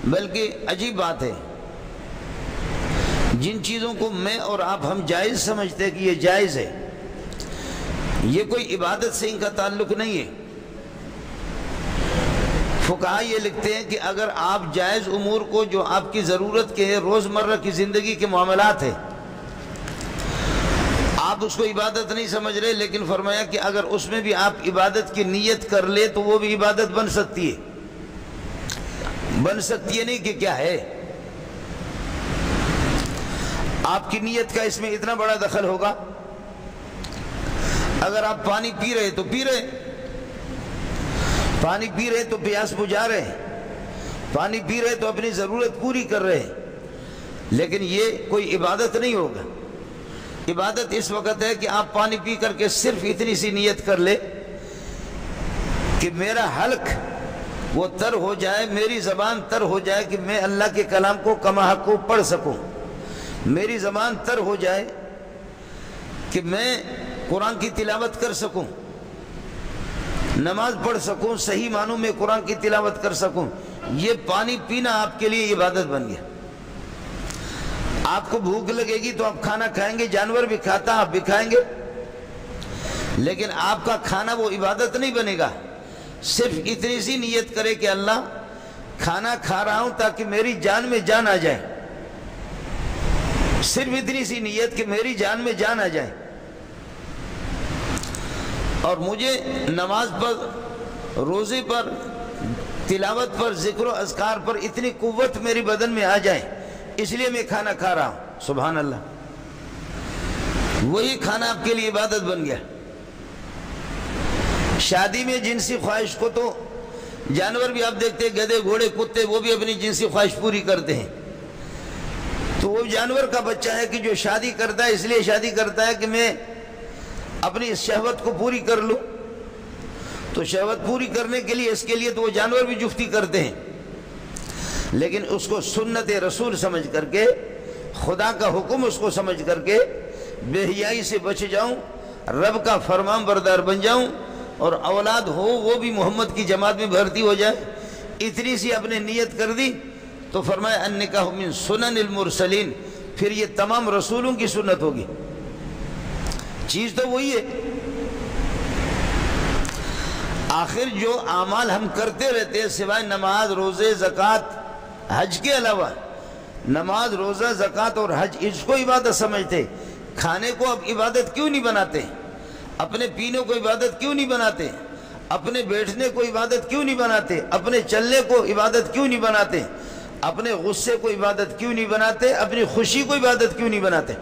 بلکہ عجیب بات ہے، جن چیزوں کو میں اور آپ ہم جائز سمجھتے ہیں کہ یہ جائز ہے، یہ کوئی عبادت سے ان کا تعلق نہیں ہے۔ فقہاء یہ لکھتے ہیں کہ اگر آپ جائز امور کو جو آپ کی ضرورت کے ہیں، روزمرہ کی زندگی کے معاملات ہیں، آپ اس کو عبادت نہیں سمجھ رہے، لیکن فرمایا کہ اگر اس میں بھی آپ عبادت کی نیت کر لے تو وہ بھی عبادت بن سکتی ہے۔ بن سکتی ہے نہیں کہ کیا ہے، آپ کی نیت کا اس میں اتنا بڑا دخل ہوگا۔ اگر آپ پانی پی رہے تو پی رہے، پانی پی رہے تو پیاس بجھا رہے، پانی پی رہے تو اپنی ضرورت پوری کر رہے، لیکن یہ کوئی عبادت نہیں ہوگا۔ عبادت اس وقت ہے کہ آپ پانی پی کر کے صرف اتنی سی نیت کر لے کہ میرا حلق وہ تر ہو جائے، میری زبان تر ہو جائے کہ میں اللہ کے کلام کو کما حق کو پڑھ سکوں، میری زبان تر ہو جائے کہ میں قرآن کی تلاوت کر سکوں، نماز پڑھ سکوں، صحیح معنوں میں قرآن کی تلاوت کر سکوں۔ یہ پانی پینا آپ کے لیے عبادت بن گیا۔ آپ کو بھوک لگے گی تو آپ کھانا کھائیں گے، جانور بھی کھاتا آپ بھی کھائیں گے، لیکن آپ کا کھانا وہ عبادت نہیں بنے گا۔ صرف اتنی سی نیت کرے کہ اللہ کھانا کھا رہا ہوں تاکہ میری جان میں جان آ جائے، صرف اتنی سی نیت کہ میری جان میں جان آ جائے، اور مجھے نماز پر، روزے پر، تلاوت پر، ذکر و اذکار پر اتنی قوت میری بدن میں آ جائے، اس لیے میں کھانا کھا رہا ہوں۔ سبحان اللہ، وہی کھانا آپ کے لیے عبادت بن گیا۔ شادی میں جنسی خواہش کو تو جانور بھی آپ دیکھتے ہیں، گدھے، گھوڑے، کتے، وہ بھی اپنی جنسی خواہش پوری کرتے ہیں۔ تو وہ جانور کا بچہ ہے کہ جو شادی کرتا ہے، اس لیے شادی کرتا ہے کہ میں اپنی شہوت کو پوری کر لوں، تو شہوت پوری کرنے کے لیے، اس کے لیے تو وہ جانور بھی جفتی کرتے ہیں، لیکن اس کو سنت رسول سمجھ کر کے، خدا کا حکم اس کو سمجھ کر کے بے حیائی سے بچ جاؤں، رب کا فرمان بردار بن جاؤں، اور اولاد ہو وہ بھی محمد کی جماعت میں بھرتی ہو جائے، اتنی سی اپنے نیت کر دی تو فرمایا النکاح من سنن المرسلین، پھر یہ تمام رسولوں کی سنت ہوگی۔ چیز تو وہی ہے۔ آخر جو اعمال ہم کرتے رہتے ہیں سوائے نماز، روزے، زکوٰۃ، حج کے علاوہ، نماز، روزہ، زکوٰۃ اور حج، اس کو عبادت سمجھتے، کھانے کو اب عبادت کیوں نہیں بناتے؟ اپنے پینے کو عبادت کیوں نہیں بناتے؟ اپنے بیٹھنے کو عبادت کیوں نہیں بناتے؟ اپنے چلنے کو عبادت کیوں نہیں بناتے؟ اپنے غصے کو عبادت کیوں نہیں بناتے؟ اپنی خوشی کو عبادت کیوں نہیں بناتے؟